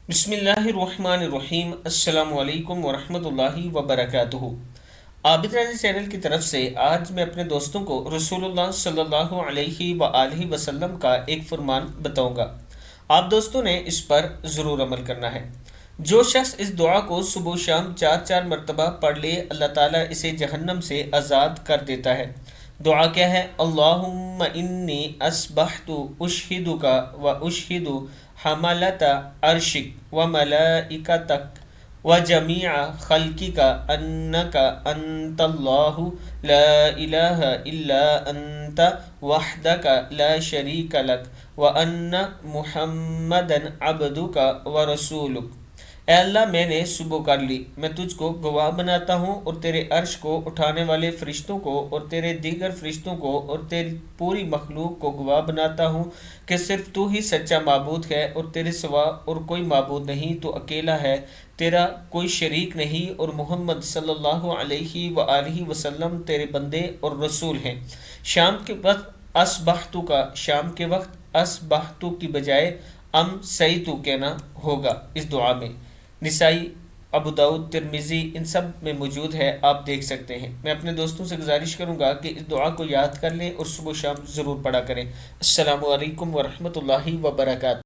بسم اللہ الرحمن الرحیم، السلام علیکم ورحمۃ اللہ وبرکاتہ۔ عابدراجہ چینل کی طرف سے آج میں اپنے دوستوں کو رسول اللہ صلی اللہ علیہ وآلہ وسلم کا ایک فرمان بتاؤں گا۔ آپ دوستوں نے اس پر ضرور عمل کرنا ہے۔ جو شخص اس دعا کو صبح و شام 4 مرتبہ پڑھ لے، اللہ تعالیٰ اسے جہنم سے آزاد کر دیتا ہے۔ دعا کیا ہے؟ اللہم انی اصبحت اشہدک و اشہد حملۃ عرشک و ملائکتک و جمیع خلقک انک انت اللہ لا الہ الا انت وحدک لا شریک لک و ان محمدا عبدک و رسولک۔ اے اللہ، میں نے صبح کر لی، میں تجھ کو گواہ بناتا ہوں اور تیرے عرش کو اٹھانے والے فرشتوں کو اور تیرے دیگر فرشتوں کو اور تیری پوری مخلوق کو گواہ بناتا ہوں کہ صرف تو ہی سچا معبود ہے اور تیرے سوا اور کوئی معبود نہیں، تو اکیلا ہے، تیرا کوئی شریک نہیں، اور محمد صلی اللہ علیہ وآلہ وسلم تیرے بندے اور رسول ہیں۔ شام کے وقت اصبحتو کا، شام کے وقت اصبحتو کی بجائے سیتو کہنا ہوگا اس دعا میں۔ نسائی، ابو داؤد، ترمذی ان سب میں موجود ہے، آپ دیکھ سکتے ہیں۔ میں اپنے دوستوں سے گزارش کروں گا کہ اس دعا کو یاد کر لیں اور صبح و شام ضرور پڑھا کریں۔ السلام علیکم ورحمۃ اللہ وبرکاتہ۔